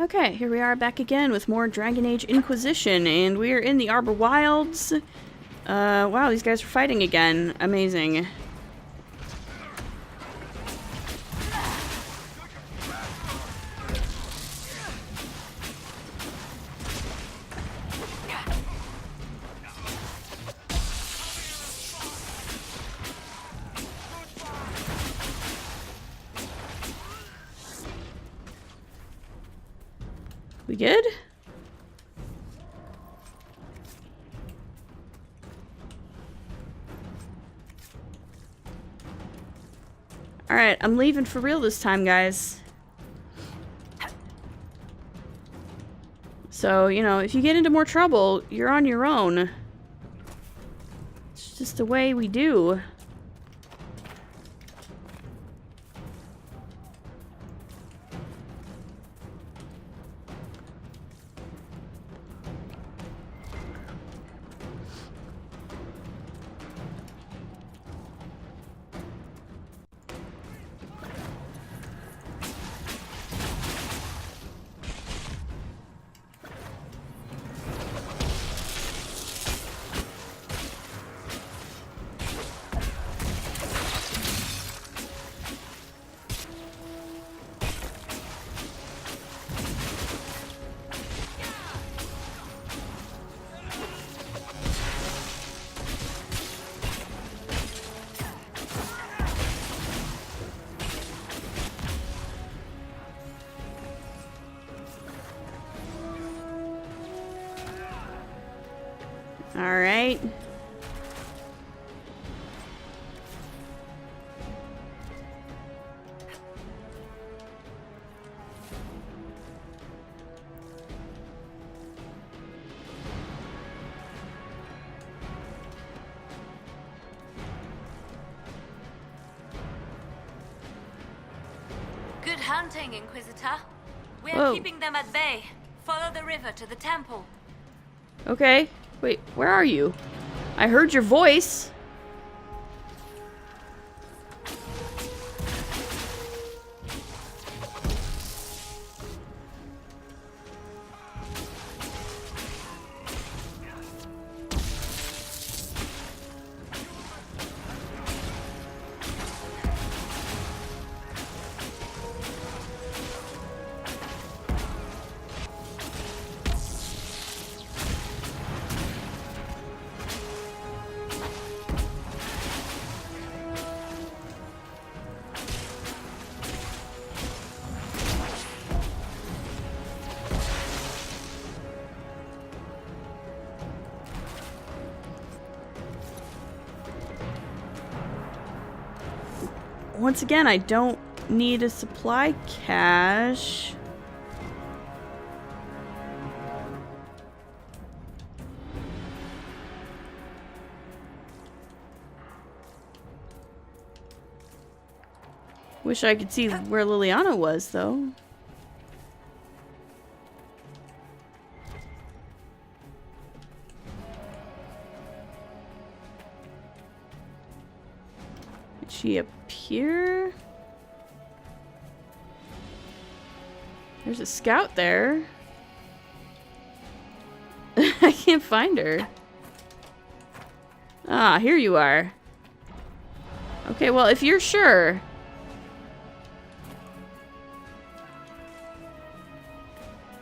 Okay, here we are back again with more Dragon Age Inquisition, and we are in the Arbor Wilds. Wow, these guys are fighting again. Amazing. We good? Alright, I'm leaving for real this time, guys. So, you know, if you get into more trouble, you're on your own. It's just the way we do. Alright. Good hunting, Inquisitor. We are Whoa. keeping them at bay. Follow the river to the temple. Okay. Wait, where are you? I heard your voice. Once again, I don't need a supply cache. Wish I could see where Liliana was, though. Did she appear? There's a scout there. I can't find her. Ah, here you are. Okay, well, if you're sure.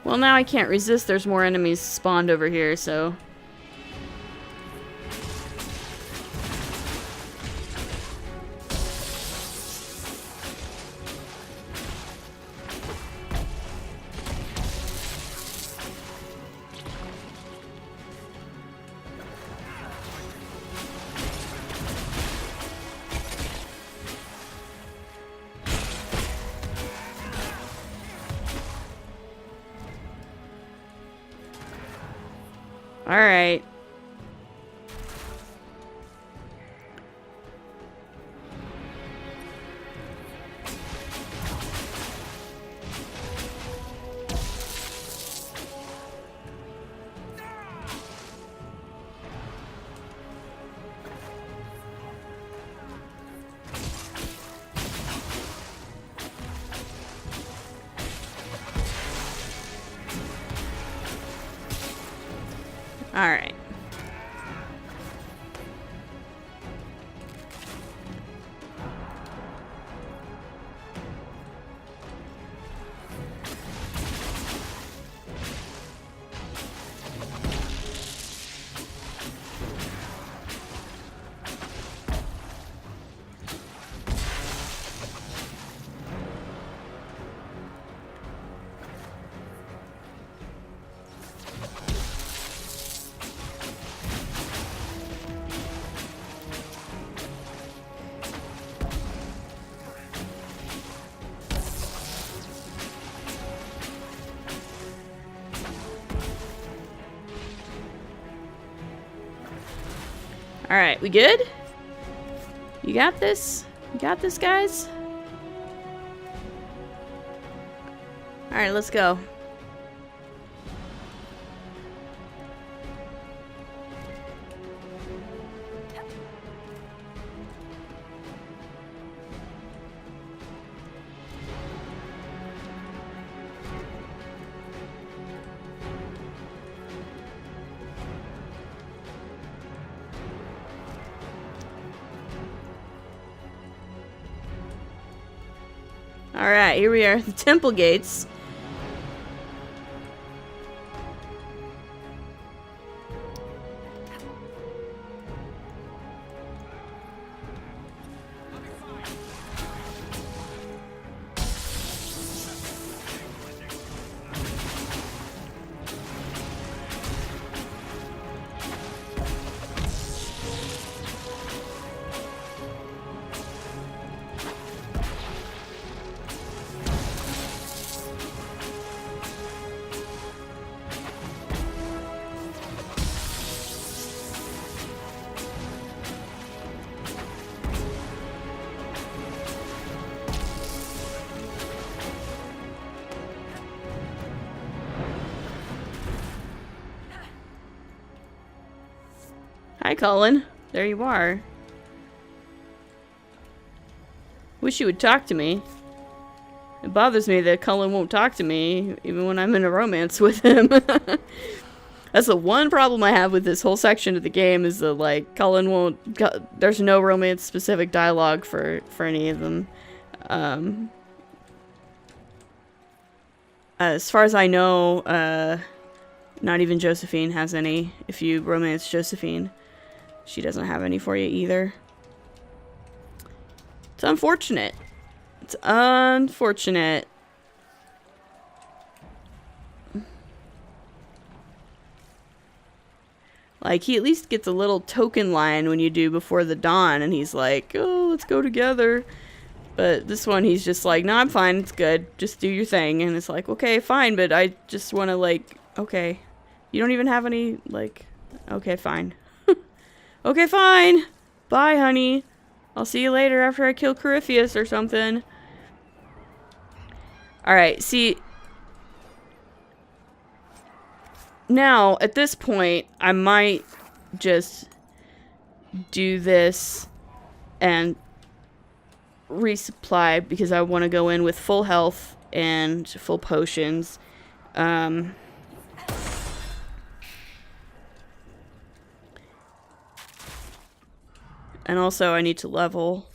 Well, now I can't resist. There's more enemies spawned over here, so. All right. Alright. Alright, we good? You got this? You got this, guys? Alright, let's go. Alright, here we are at the temple gates. Hi, Cullen. There you are. Wish you would talk to me. It bothers me that Cullen won't talk to me, even when I'm in a romance with him. That's the one problem I have with this whole section of the game, is that, like, Cullen won't... There's no romance-specific dialogue for any of them. As far as I know, not even Josephine has any. If you romance Josephine, she doesn't have any for you either. It's unfortunate. It's unfortunate. Like, he at least gets a little token line when you do Before the Dawn, and he's like, oh, let's go together. But this one, he's just like, no, I'm fine, it's good. Just do your thing. And it's like, okay, fine, but I just want to, like, okay. You don't even have any, like, okay, fine. Okay, fine. Bye, honey. I'll see you later after I kill Corypheus or something. Alright, see. Now, at this point, I might just do this and resupply, because I want to go in with full health and full potions. And also, I need to level.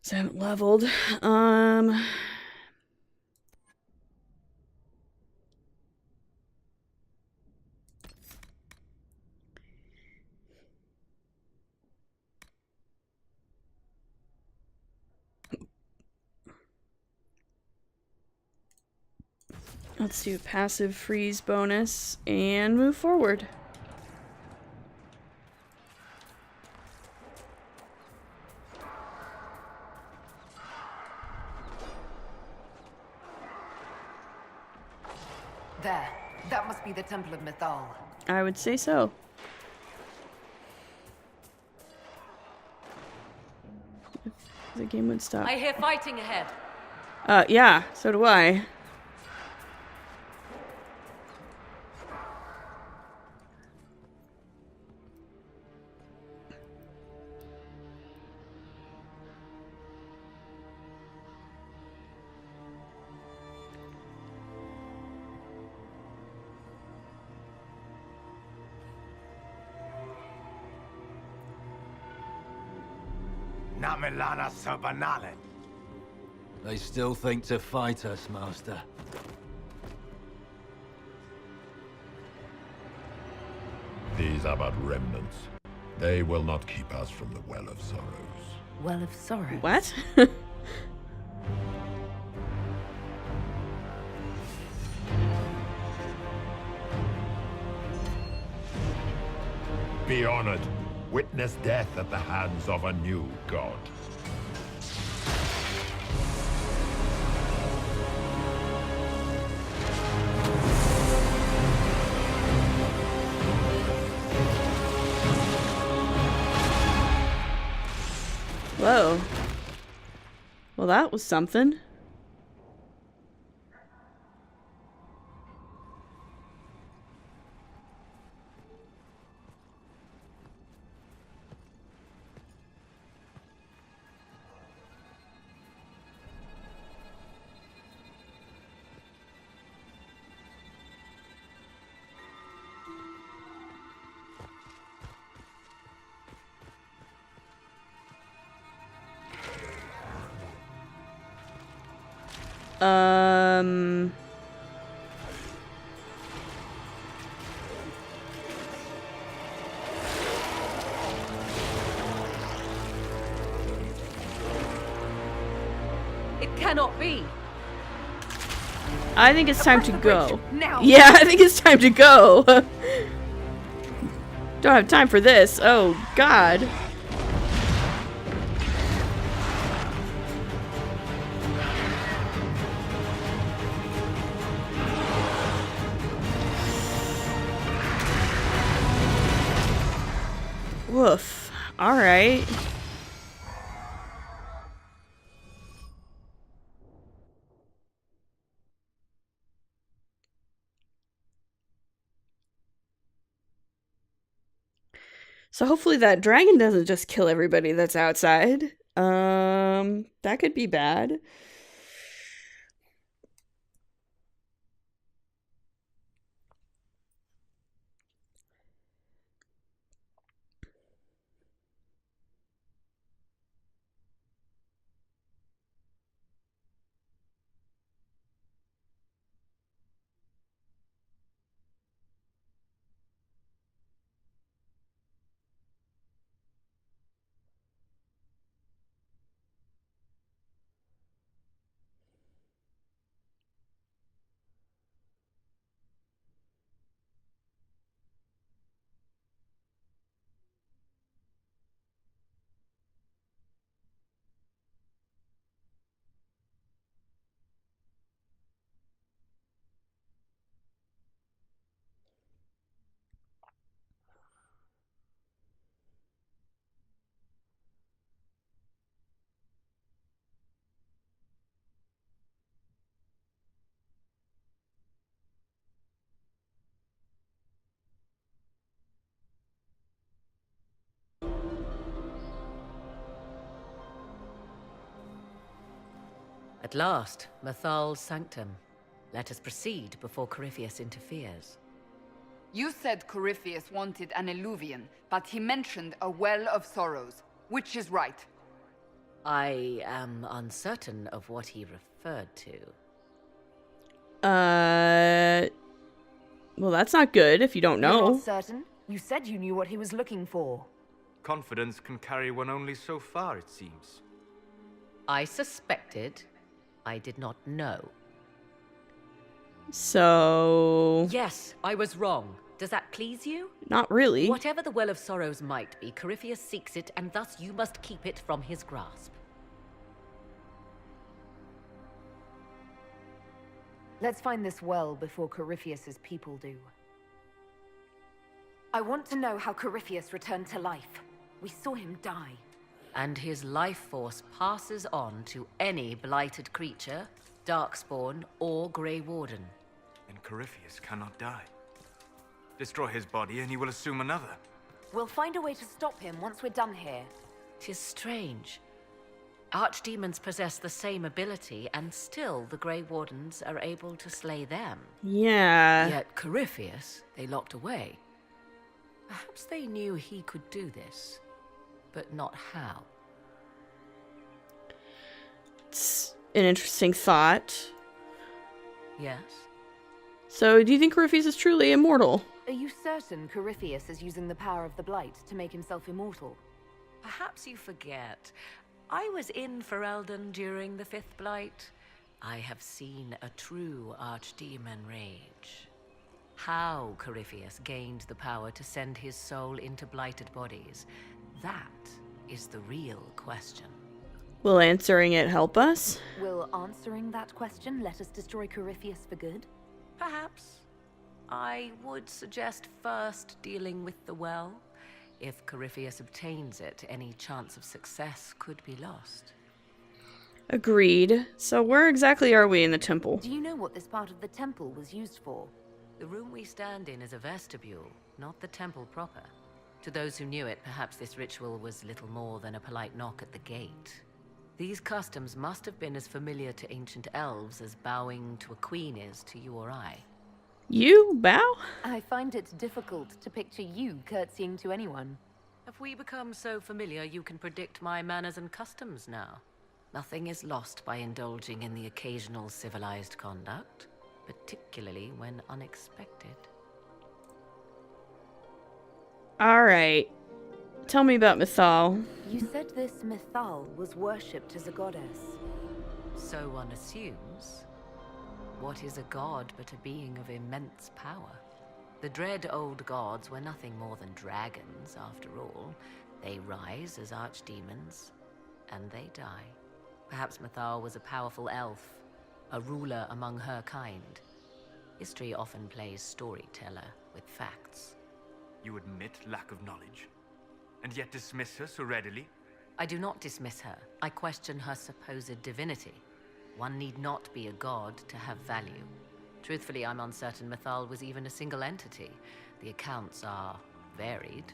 So I haven't leveled. Let's do a passive freeze bonus and move forward. There. That must be the Temple of Mythal. I would say so. If the game would stop. I hear fighting ahead. Yeah, so do I. Namelana Sabanalen. They still think to fight us, Master. These are but remnants. They will not keep us from the Well of Sorrows. Well of Sorrow. What? Be honored. Witness death at the hands of a new god. Whoa. Well, that was something. It cannot be. I think it's time Across to the go. bridge, now. Yeah, I think it's time to go. Don't have time for this. Oh, God. Woof. All right. So hopefully that dragon doesn't just kill everybody that's outside. That could be bad. At last, Mythal's sanctum. Let us proceed before Corypheus interferes. You said Corypheus wanted an Eluvian, but he mentioned a Well of Sorrows. Which is right? I am uncertain of what he referred to. Well, that's not good if you don't You're know. not certain? You said you knew what he was looking for. Confidence can carry one only so far, it seems. I suspected. I did not know. So, Yes, I was wrong. Does that please you? not really. Whatever the Well of Sorrows might be, Corypheus seeks it, and thus you must keep it from his grasp. Let's find this well before Corypheus's people do. I want to know how Corypheus returned to life. We saw him die. And his life force passes on to any blighted creature, darkspawn, or Grey Warden. And Corypheus cannot die. Destroy his body and he will assume another. We'll find a way to stop him once we're done here. 'Tis strange. Archdemons possess the same ability, and still the Grey Wardens are able to slay them. Yeah. Yet Corypheus, they locked away. Perhaps they knew he could do this, but not how. That's an interesting thought. Yes? So, do you think Corypheus is truly immortal? Are you certain Corypheus is using the power of the Blight to make himself immortal? Perhaps you forget. I was in Ferelden during the Fifth Blight. I have seen a true archdemon rage. How Corypheus gained the power to send his soul into blighted bodies, that is the real question. Will answering it help us? Will answering that question let us destroy Corypheus for good? Perhaps. I would suggest first dealing with the well. If Corypheus obtains it, any chance of success could be lost. Agreed. So where exactly are we in the temple? Do you know what this part of the temple was used for? The room we stand in is a vestibule, not the temple proper. To those who knew it, perhaps this ritual was little more than a polite knock at the gate. These customs must have been as familiar to ancient elves as bowing to a queen is to you or I. You bow? I find it difficult to picture you curtsying to anyone. Have we become so familiar you can predict my manners and customs now? Nothing is lost by indulging in the occasional civilized conduct, particularly when unexpected. Alright. Tell me about Mythal. You said this Mythal was worshipped as a goddess. So one assumes. What is a god but a being of immense power? The dread old gods were nothing more than dragons, after all. They rise as archdemons, and they die. Perhaps Mythal was a powerful elf, a ruler among her kind. History often plays storyteller with facts. You admit lack of knowledge, and yet dismiss her so readily? I do not dismiss her. I question her supposed divinity. One need not be a god to have value. Truthfully, I'm uncertain Mythal was even a single entity. The accounts are varied.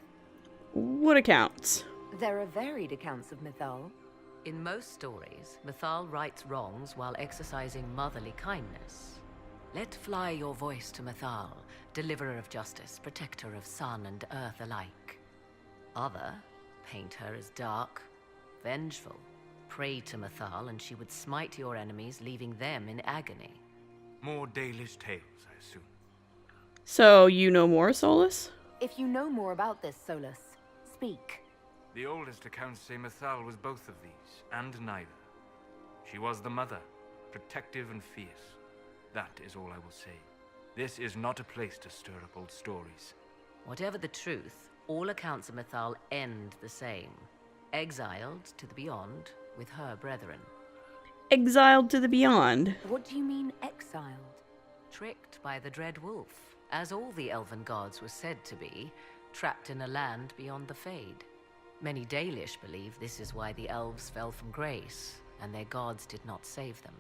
What accounts? There are varied accounts of Mythal. In most stories, Mythal rights wrongs while exercising motherly kindness. Let fly your voice to Mythal, deliverer of justice, protector of sun and earth alike. Other paint her as dark, vengeful. Pray to Mythal and she would smite your enemies, leaving them in agony. More Dalish tales, I assume. So, you know more, Solus? If you know more about this, Solus, speak. The oldest accounts say Mythal was both of these, and neither. She was the mother, protective and fierce. That is all I will say. This is not a place to stir up old stories. Whatever the truth, all accounts of Mythal end the same. Exiled to the beyond with her brethren. Exiled to the beyond. What do you mean, exiled? Tricked by the dread wolf, as all the elven gods were said to be, trapped in a land beyond the Fade. Many Dalish believe this is why the elves fell from grace, and their gods did not save them.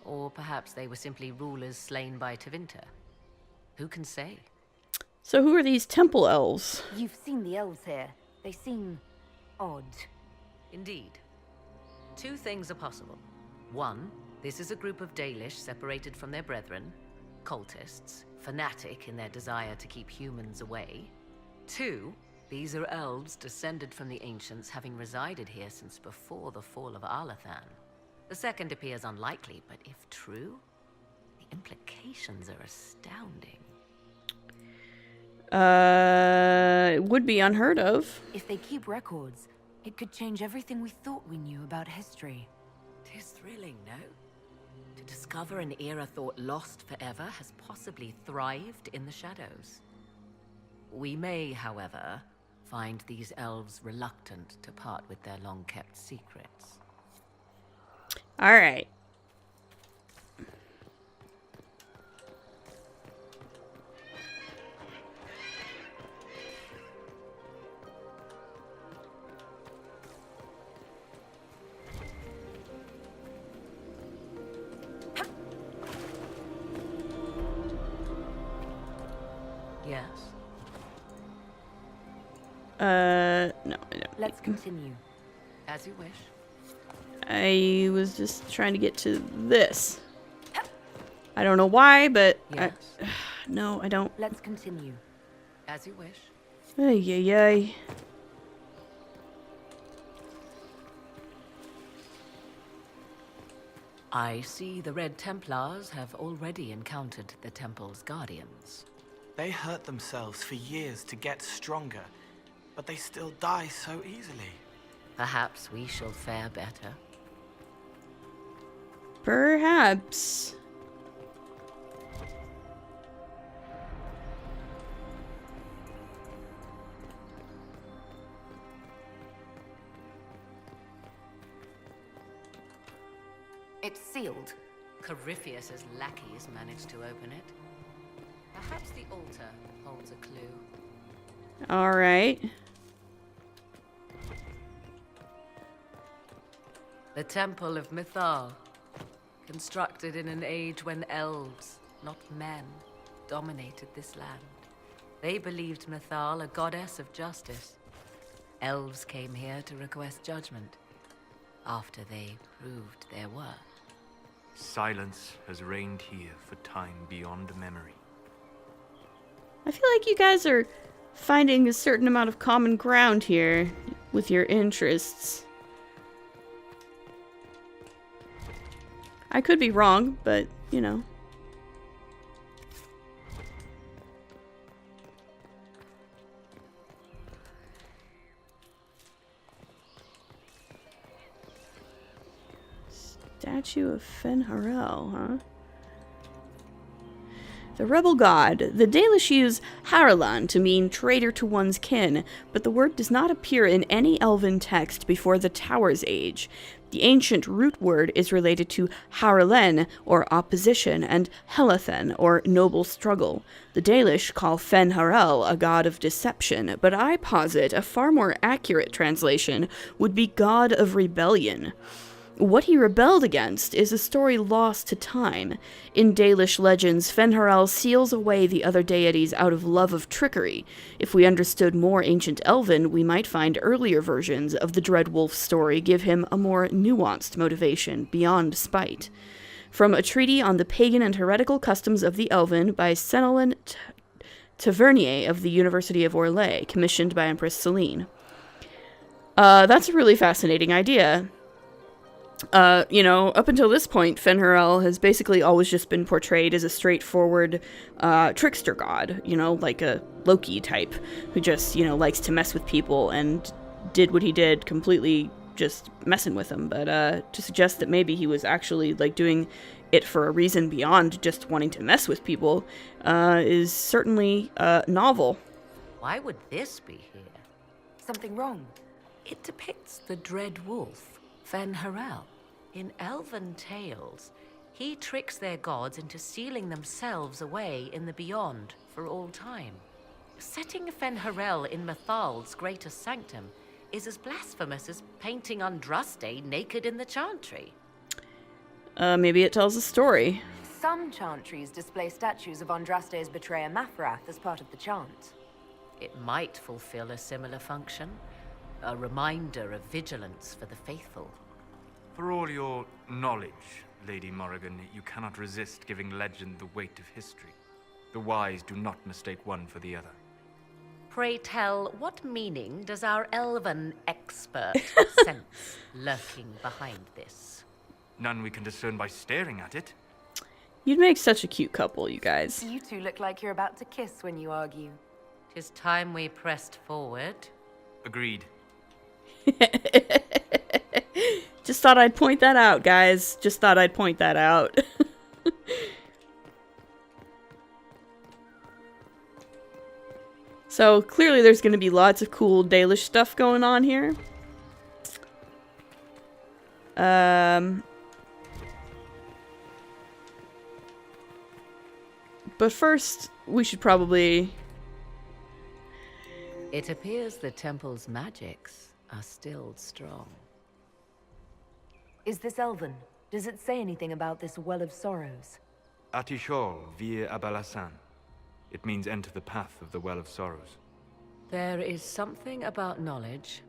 Or perhaps they were simply rulers slain by Tevinter. Who can say? So who are these temple elves? You've seen the elves here. They seem odd. Indeed. Two things are possible. One, this is a group of Dalish separated from their brethren, cultists, fanatic in their desire to keep humans away. Two, these are elves descended from the ancients, having resided here since before the fall of Alathan. The second appears unlikely, but if true, the implications are astounding. It would be unheard of. If they keep records, it could change everything we thought we knew about history. 'Tis thrilling, no? To discover an era thought lost forever has possibly thrived in the shadows. We may, however, find these elves reluctant to part with their long-kept secrets. Alright. Yes? No, I don't. Let's continue. As you wish. I was just trying to get to this. I don't know why, but Yes? no, I don't. Let's continue. As you wish. Ay, ay, ay. I see the Red Templars have already encountered the temple's guardians. They hurt themselves for years to get stronger, but they still die so easily. Perhaps we shall fare better. Perhaps. It's sealed. Corypheus's lackeys managed to open it. Perhaps the altar holds a clue. All right. The Temple of Mythal, constructed in an age when elves, not men, dominated this land. They believed Mythal a goddess of justice. Elves came here to request judgment after they proved their worth. Silence has reigned here for time beyond memory. I feel like you guys are finding a certain amount of common ground here with your interests. I could be wrong, but, you know. Statue of Fenharel, huh? The rebel god. The Dalish use Haralan to mean traitor to one's kin, but the word does not appear in any elven text before the Towers Age. The ancient root word is related to Haralen, or opposition, and Helathen, or noble struggle. The Dalish call Fenharel a god of deception, but I posit a far more accurate translation would be god of rebellion. What he rebelled against is a story lost to time. In Dalish legends, Fenharel seals away the other deities out of love of trickery. If we understood more ancient Elven, we might find earlier versions of the Dread Wolf story give him a more nuanced motivation beyond spite. From a treaty on the pagan and heretical customs of the Elven by Senelin Tavernier of the University of Orlais, commissioned by Empress Celine. That's a really fascinating idea. You know, up until this point, Fenharel has basically always just been portrayed as a straightforward trickster god, you know, like a Loki type, who just, you know, likes to mess with people and did what he did completely just messing with them. But to suggest that maybe he was actually, like, doing it for a reason beyond just wanting to mess with people is certainly novel. Why would this be here? Something wrong? It depicts the Dread Wolf, Fenharel. In elven tales, he tricks their gods into sealing themselves away in the beyond for all time. Setting Fenharel in Mythal's greatest sanctum is as blasphemous as painting Andraste naked in the chantry. Maybe it tells a story. Some chantries display statues of Andraste's betrayer Mathrath as part of the chant. It might fulfill a similar function, a reminder of vigilance for the faithful. For all your knowledge, Lady Morrigan, you cannot resist giving legend the weight of history. The wise do not mistake one for the other. Pray tell, what meaning does our elven expert sense lurking behind this? None we can discern by staring at it. You'd make such a cute couple, you guys. You two look like you're about to kiss when you argue. 'Tis time we pressed forward. Agreed. Just thought I'd point that out, guys. Just thought I'd point that out. So, clearly there's going to be lots of cool Dalish stuff going on here. But first, we should probably... It appears the temple's magics are still strong. Is this elven? Does it say anything about this Well of Sorrows? Atishol vir Abalasan. It means enter the path of the Well of Sorrows. There is something about knowledge,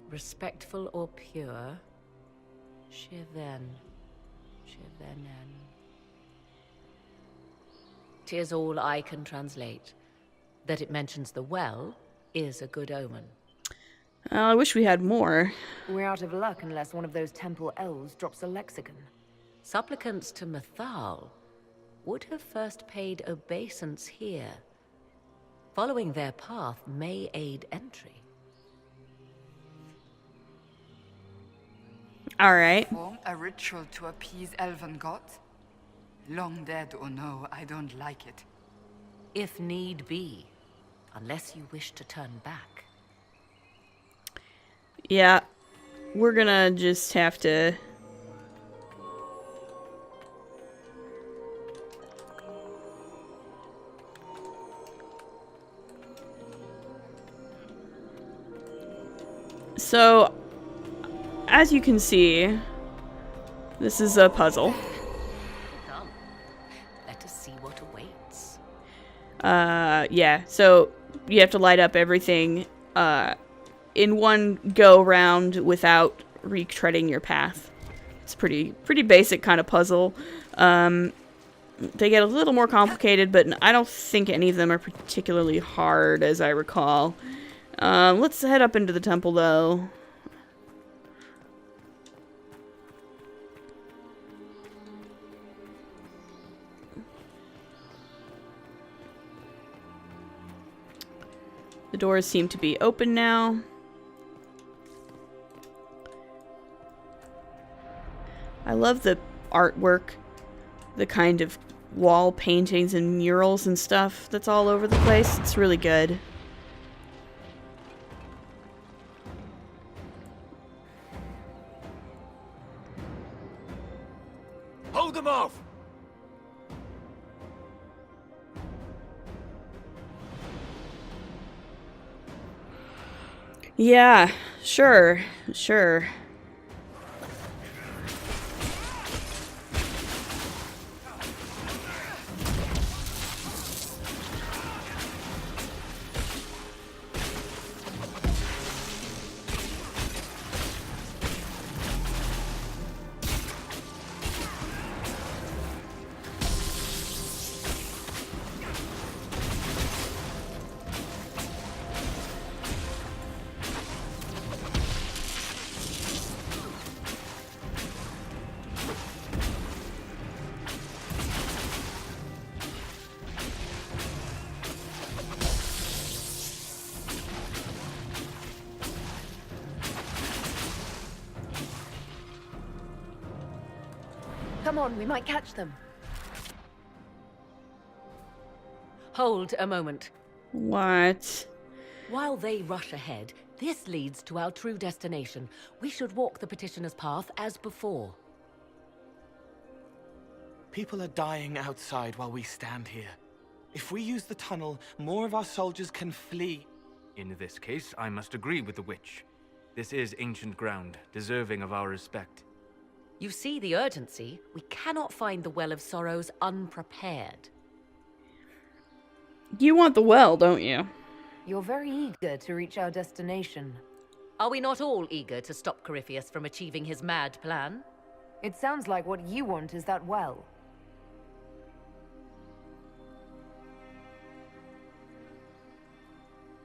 respectful or pure. Shiven. Shivenen. 'Tis all I can translate. That it mentions the well is a good omen. I wish we had more. We're out of luck unless one of those temple elves drops a lexicon. Supplicants to Mythal would have first paid obeisance here. Following their path may aid entry. Alright. Form a ritual to appease elven gods? Long dead or no, I don't like it. If need be, unless you wish to turn back. Yeah. We're gonna just have to... So, as you can see, this is a puzzle. Come, let us see what awaits. Yeah, so you have to light up everything in one go round without retreading your path. It's pretty basic kind of puzzle. They get a little more complicated, but I don't think any of them are particularly hard, as I recall. Let's head up into the temple, though. The doors seem to be open now. I love the artwork, the kind of wall paintings and murals and stuff that's all over the place. It's really good. Hold them off! Yeah, sure. Come on, we might catch them. Hold a moment. What? While they rush ahead, this leads to our true destination. We should walk the petitioner's path as before. People are dying outside while we stand here. If we use the tunnel, more of our soldiers can flee. In this case, I must agree with the witch. This is ancient ground, deserving of our respect. You see the urgency? We cannot find the Well of Sorrows unprepared. You want the well, don't you? You're very eager to reach our destination. Are we not all eager to stop Corypheus from achieving his mad plan? It sounds like what you want is that well.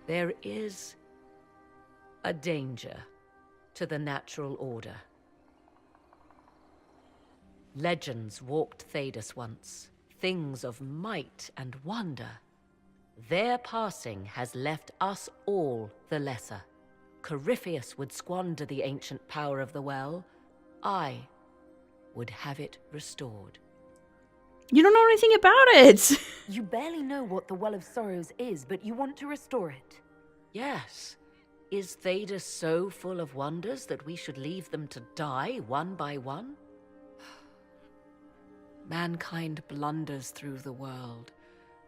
There is a danger to the natural order. Legends walked Thedas once, things of might and wonder. Their passing has left us all the lesser. Corypheus would squander the ancient power of the well. I would have it restored. You don't know anything about it! You barely know what the Well of Sorrows is, but you want to restore it. Yes. Is Thedas so full of wonders that we should leave them to die one by one? Mankind blunders through the world,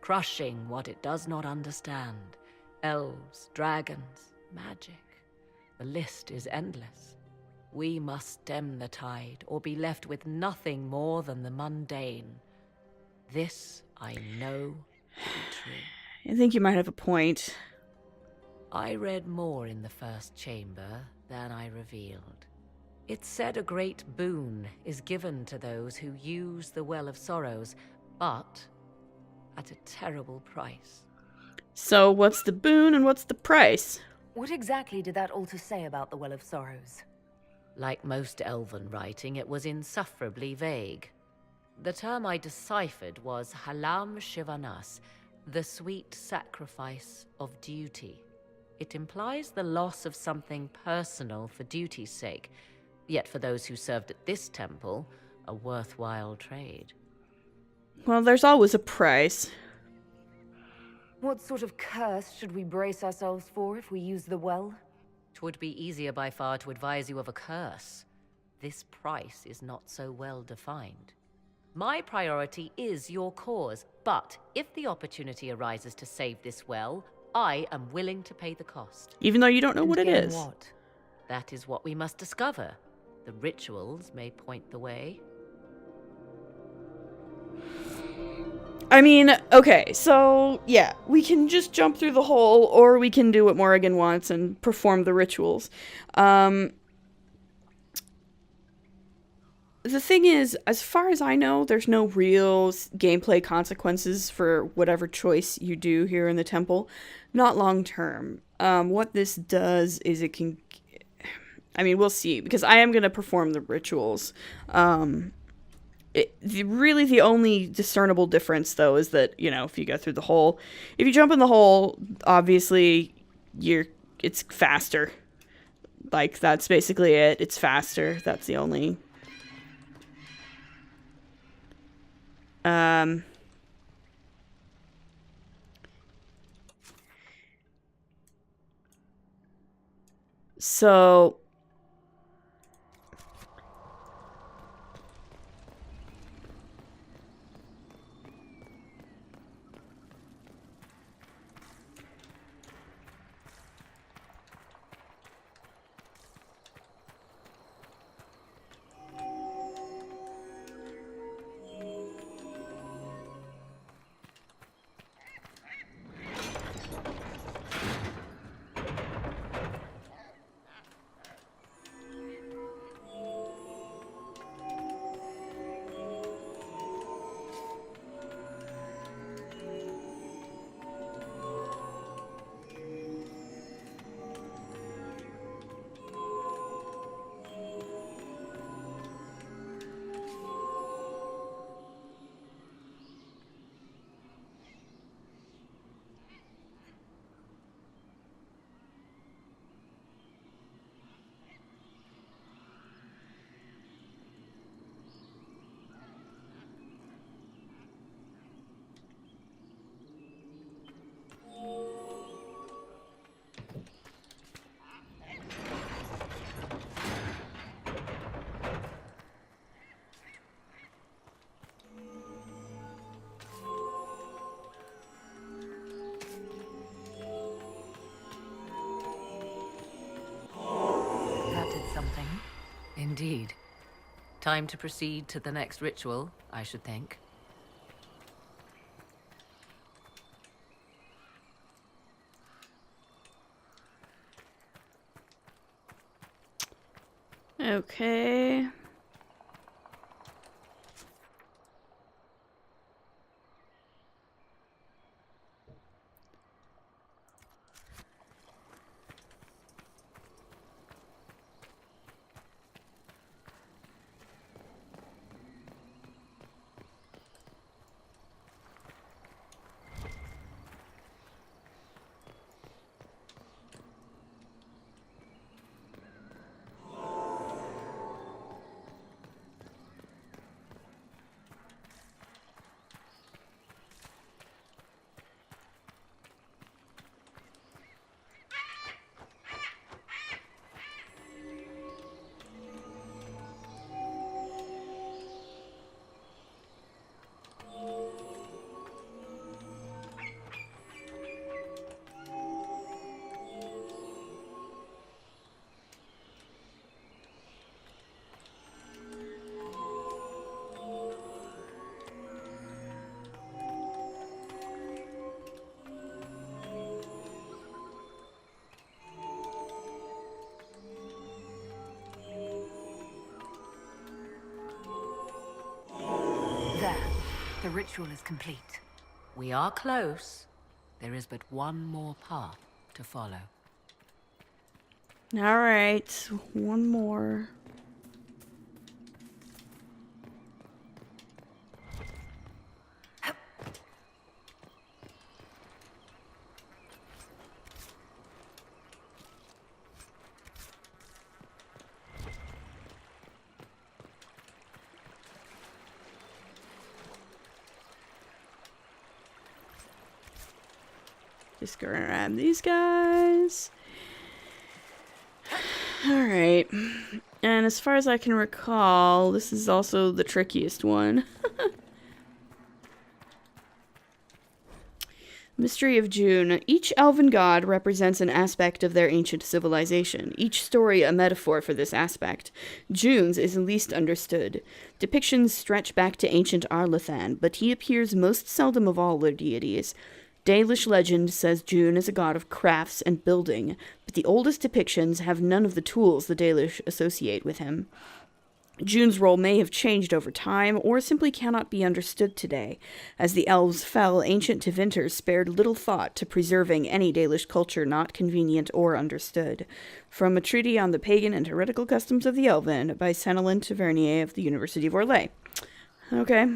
crushing what it does not understand. Elves, dragons, magic. The list is endless. We must stem the tide, or be left with nothing more than the mundane. This I know to be true. I think you might have a point. I read more in the first chamber than I revealed. It said a great boon is given to those who use the Well of Sorrows, but at a terrible price. So what's the boon and what's the price? What exactly did that altar say about the Well of Sorrows? Like most elven writing, it was insufferably vague. The term I deciphered was Halam Shivanas, the sweet sacrifice of duty. It implies the loss of something personal for duty's sake, yet for those who served at this temple, a worthwhile trade. Well, there's always a price. What sort of curse should we brace ourselves for if we use the well? 'Twould be easier by far to advise you of a curse. This price is not so well defined. My priority is your cause, but if the opportunity arises to save this well, I am willing to pay the cost. Even though you don't know what it is. What? That is what we must discover. The rituals may point the way. I mean, okay, so, yeah, we can just jump through the hole, or we can do what Morrigan wants and perform the rituals. The thing is, as far as I know, there's no real gameplay consequences for whatever choice you do here in the temple. Not long term. What this does is it can... I mean, we'll see, because I am going to perform the rituals. Really the only discernible difference, though, is that, you know, if you go through the hole, if you jump in the hole, obviously, it's faster. Like, that's basically it. It's faster. That's the only... So... Indeed. Time to proceed to the next ritual, I should think. Okay. There. The ritual is complete. We are close. There is but one more path to follow. All right, one more. Just grab these guys. Alright. And as far as I can recall, this is also the trickiest one. Mystery of June. Each elven god represents an aspect of their ancient civilization, each story a metaphor for this aspect. June's is least understood. Depictions stretch back to ancient Arlathan, but he appears most seldom of all their deities. Dalish legend says June is a god of crafts and building, but the oldest depictions have none of the tools the Dalish associate with him. June's role may have changed over time, or simply cannot be understood today. As the elves fell, ancient Tevinters spared little thought to preserving any Dalish culture not convenient or understood. From a treatise on the pagan and heretical customs of the Elven by Senelin Tavernier of the University of Orlais. Okay.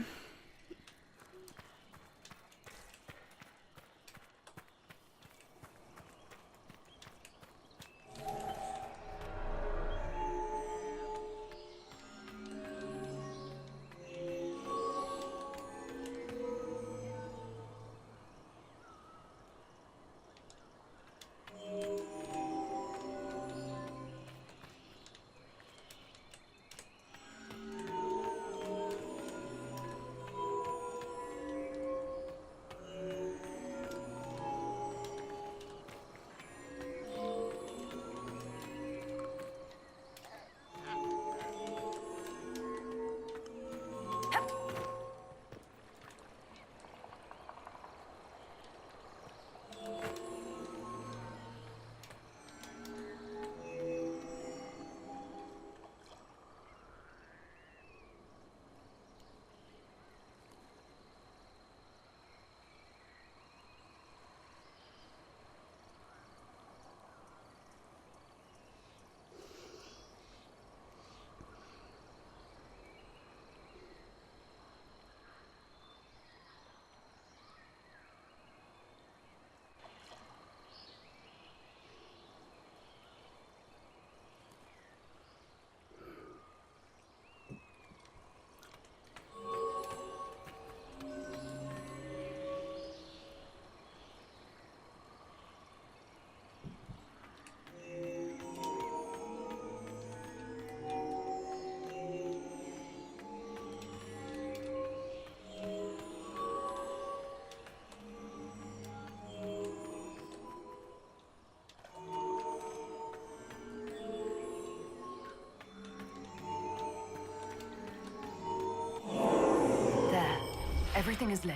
Everything is lit.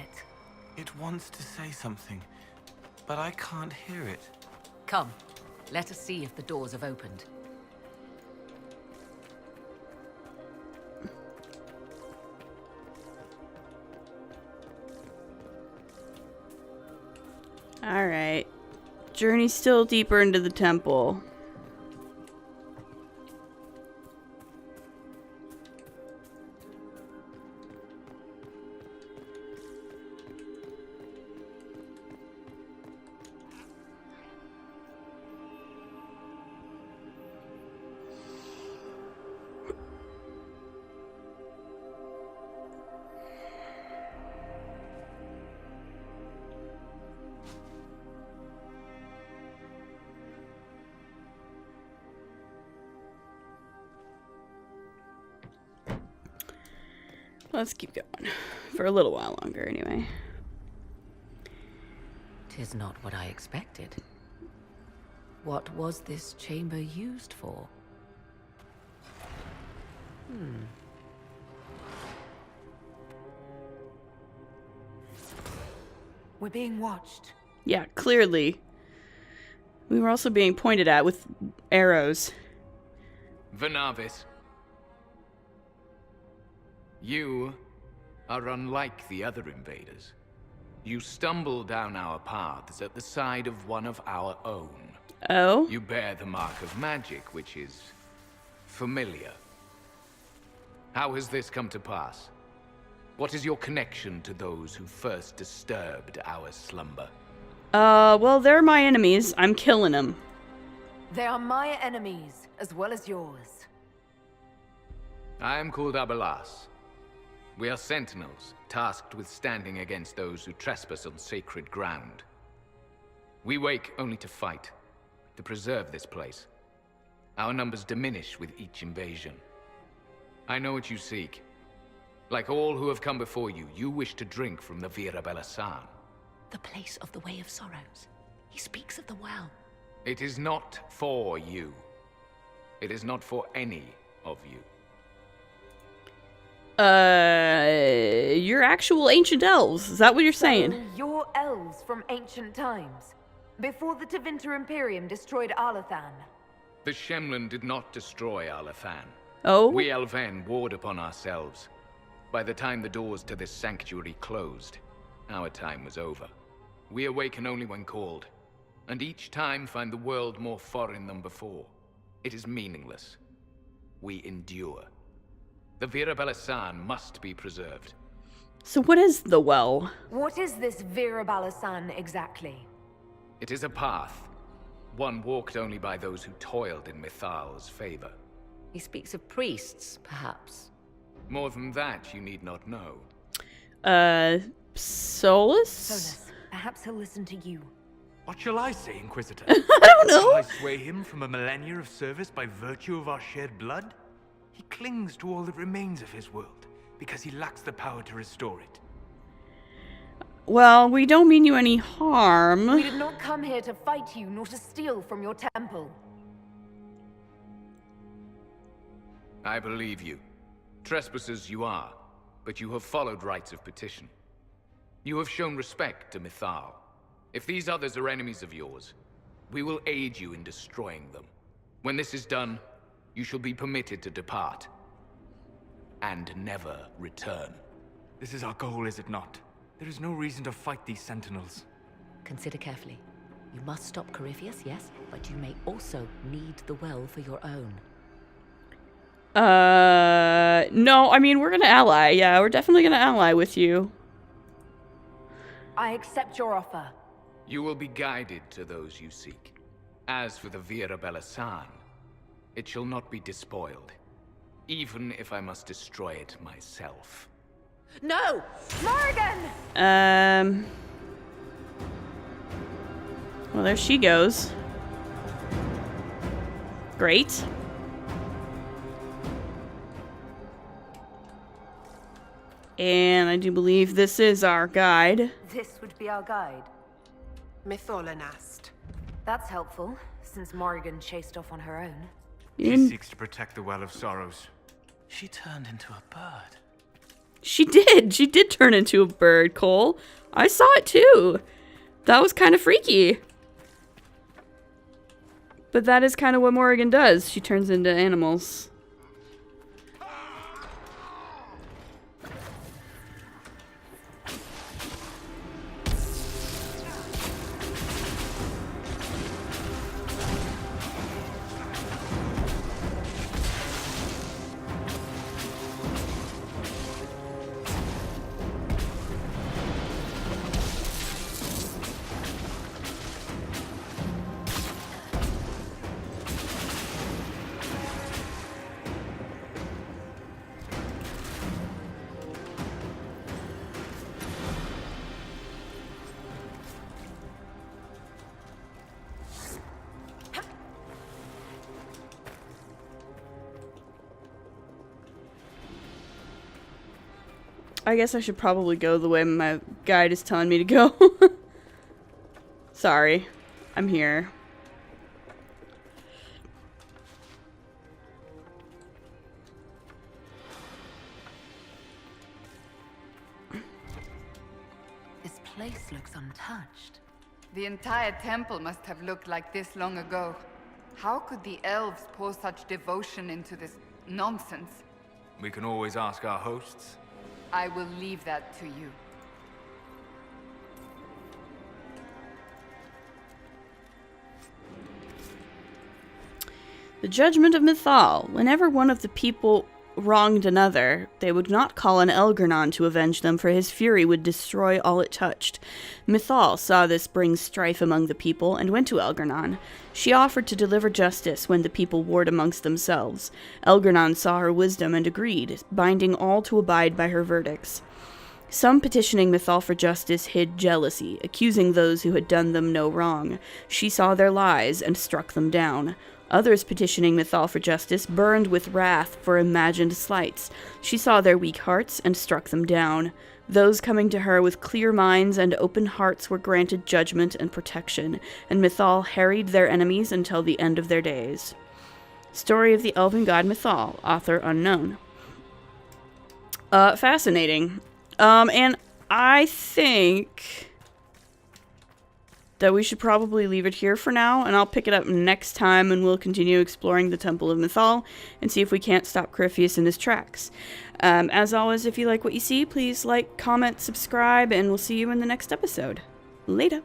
It wants to say something, but I can't hear it. Come, let us see if the doors have opened. Alright. Journey still deeper into the temple. Let's keep going. For a little while longer, anyway. 'Tis not what I expected. What was this chamber used for? We're being watched. Yeah, clearly. We were also being pointed at with arrows. Vernavis. You are unlike the other invaders. You stumble down our paths at the side of one of our own. Oh? You bear the mark of magic, which is familiar. How has this come to pass? What is your connection to those who first disturbed our slumber? Well, they're my enemies. I'm killing them. They are my enemies, as well as yours. I am called Abelas. We are sentinels, tasked with standing against those who trespass on sacred ground. We wake only to fight, to preserve this place. Our numbers diminish with each invasion. I know what you seek. Like all who have come before you, you wish to drink from the Vira Belasan. The place of the Way of Sorrows. He speaks of the well. It is not for you. It is not for any of you. You're actual ancient elves. Is that what you're saying? So you're elves from ancient times, before the Tevinter Imperium destroyed Arlathan. The Shemlin did not destroy Arlathan. Oh? We Elven warred upon ourselves. By the time the doors to this sanctuary closed, our time was over. We awaken only when called, and each time find the world more foreign than before. It is meaningless. We endure. The Vira Belasan must be preserved. So what is the well? What is this Vira Balasan exactly? It is a path, one walked only by those who toiled in Mythal's favor. He speaks of priests, perhaps. More than that, you need not know. Solus? Solus, perhaps he'll listen to you. What shall I say, Inquisitor? I don't know. Shall I sway him from a millennia of service by virtue of our shared blood? He clings to all that remains of his world, because he lacks the power to restore it. Well, we don't mean you any harm. We did not come here to fight you, nor to steal from your temple. I believe you. Trespassers you are, but you have followed rites of petition. You have shown respect to Mythal. If these others are enemies of yours, we will aid you in destroying them. When this is done, you shall be permitted to depart. And never return. This is our goal, is it not? There is no reason to fight these sentinels. Consider carefully. You must stop Corypheus, yes, but you may also need the well for your own. No, I mean, we're gonna ally. Yeah, we're definitely gonna ally with you. I accept your offer. You will be guided to those you seek. As for the Vira Belasan, it shall not be despoiled, even if I must destroy it myself. No! Morrigan! Well, there she goes. Great. And I do believe this is our guide. This would be our guide. Mytholanast. That's helpful, since Morrigan chased off on her own. She seeks to protect the Well of Sorrows. She turned into a bird. She did. She did turn into a bird, Cole. I saw it too. That was kind of freaky. But that is kind of what Morrigan does. She turns into animals. I guess I should probably go the way my guide is telling me to go. Sorry. I'm here. This place looks untouched. The entire temple must have looked like this long ago. How could the elves pour such devotion into this nonsense? We can always ask our hosts. I will leave that to you. The judgment of Mythal. Whenever one of the people wronged another, they would not call on Elgernon to avenge them, for his fury would destroy all it touched. Mythal saw this bring strife among the people, and went to Elgernon. She offered to deliver justice when the people warred amongst themselves. Elgernon saw her wisdom and agreed, binding all to abide by her verdicts. Some petitioning Mythal for justice hid jealousy, accusing those who had done them no wrong. She saw their lies and struck them down. Others petitioning Mythal for justice burned with wrath for imagined slights. She saw their weak hearts and struck them down. Those coming to her with clear minds and open hearts were granted judgment and protection, and Mythal harried their enemies until the end of their days. Story of the Elven God Mythal, author unknown. Fascinating. And I think that we should probably leave it here for now, and I'll pick it up next time, and we'll continue exploring the Temple of Mythal and see if we can't stop Corypheus in his tracks. As always, if you like what you see, please like, comment, subscribe, and we'll see you in the next episode. Later.